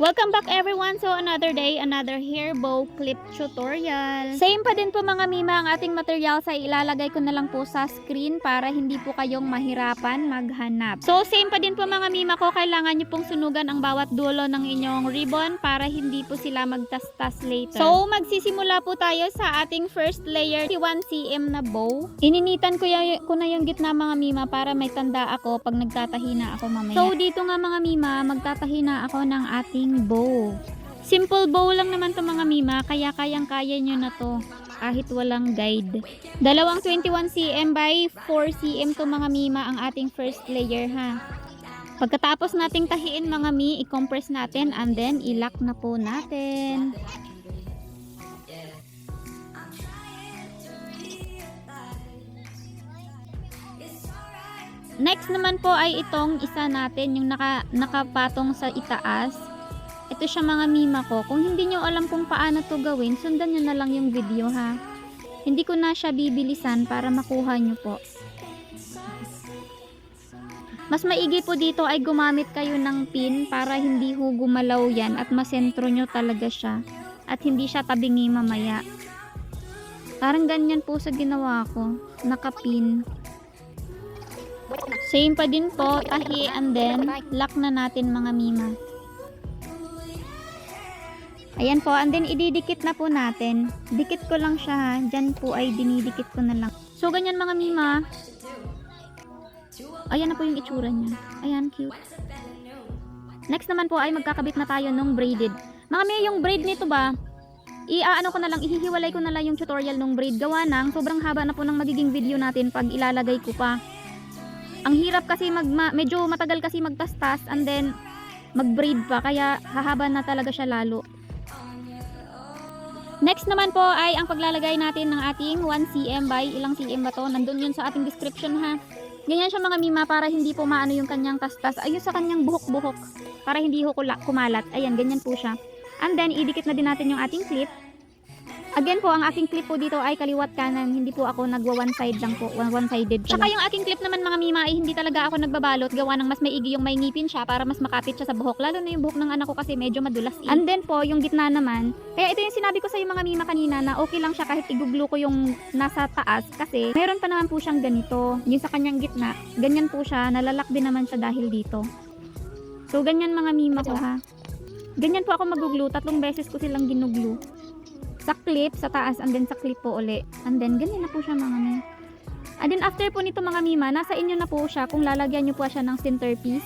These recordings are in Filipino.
Welcome back everyone. So another day, another hair bow clip tutorial. Same pa din po mga mima ang ating materials ay ilalagay ko na lang po sa screen para hindi po kayong mahirapan maghanap. So same pa din po mga mima ko, kailangan nyo pong sunugan ang bawat dulo ng inyong ribbon para hindi po sila magtastas later. So magsisimula po tayo sa ating first layer, 1 cm na bow. Ininitan ko na yung gitna mga mima para may tanda ako pag nagtatahina ako mamaya. So dito nga mga mima, magtatahina ako ng ating bow. Simple bow lang naman to mga mima, kaya kayang-kaya nyo na to kahit walang guide. Dalawang 21 cm by 4 cm to mga mima ang ating first layer ha. Pagkatapos nating tahiin mga mi, i-compress natin and then i-lock na po natin. Next naman po ay itong isa natin, yung nakapatong sa itaas. Ito siya mga mima ko. Kung hindi nyo alam kung paano to gawin, sundan nyo na lang yung video ha. Hindi ko na siya bibilisan para makuha nyo po. Mas maigi po dito ay gumamit kayo ng pin para hindi ho gumalaw yan at masentro nyo talaga siya. At hindi siya tabingi mamaya. Parang ganyan po sa ginawa ko. Nakapin. Same pa din po, tahi and then lock na natin mga mima. Ayan po, and then ididikit na po natin. Dikit ko lang siya ha. Diyan po ay dinidikit ko na lang. So ganyan mga mima. Ayan na po yung itsura niya. Ayan, cute. Next naman po ay magkakabit na tayo ng braided. Mga mima, yung braid nito ba, ihihiwalay ko na lang yung tutorial ng braid. Gawa ng sobrang haba na po ng magiging video natin pag ilalagay ko pa. Ang hirap kasi medyo matagal kasi magtastas and then mag-braid pa, kaya hahaba na talaga siya lalo. Next naman po ay ang paglalagay natin ng ating 1 cm by ilang cm ba to? Nandun yun sa ating description ha. Ganyan siya mga mima para hindi po maano yung kanyang tastas. Ayun sa kanyang buhok-buhok para hindi ho kumalat. Ayan, ganyan po siya. And then idikit na din natin yung ating clip. Again po, ang aking clip po dito ay kaliwat kanan. Hindi po ako nagwa one side lang po. One-sided pala. Tsaka yung aking clip naman mga mima ay hindi talaga ako nagbabalot. Gawa ng mas maigi yung may ngipin siya para mas makapit siya sa buhok. Lalo na yung buhok ng anak ko kasi medyo madulas. And then po, yung gitna naman. Kaya ito yung sinabi ko sa yung mga mima kanina na okay lang siya kahit iguglo ko yung nasa taas. Kasi meron pa naman po siyang ganito. Yung sa kanyang gitna. Ganyan po siya. Nalalak din naman siya dahil dito. So ganyan mga mima ko ha. Ganyan po ako maguglo. 3 beses ko silang ginuglo. Sa clip, sa taas, and then sa clip po uli. And then, ganyan na po siya mga mima. And then, after po nito mga mima, nasa inyo na po siya kung lalagyan nyo po siya ng centerpiece.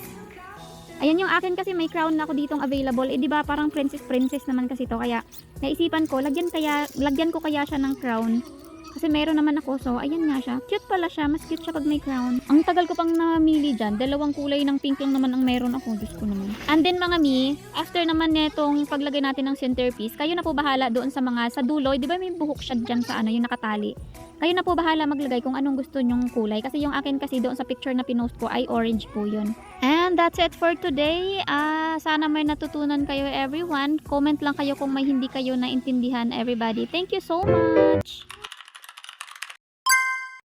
Ayan yung akin kasi may crown na ako ditong available. Eh, diba parang princess naman kasi to. Kaya, naisipan ko, lagyan ko kaya siya ng crown. Kasi meron naman ako, so ayan nga siya. Cute pala siya, mas cute siya pag may crown. Ang tagal ko pang namili dyan, 2 kulay ng pink lang naman ang meron ako. Diyos ko naman. And then mga mi, after naman netong paglagay natin ng centerpiece, kayo na po bahala doon sa mga, sa dulo, di ba may buhok siya dyan sa ano, yung nakatali. Kayo na po bahala maglagay kung anong gusto nyong kulay. Kasi yung akin kasi doon sa picture na pinost ko ay orange po yun. And that's it for today. Sana may natutunan kayo everyone. Comment lang kayo kung may hindi kayo naintindihan everybody. Thank you so much!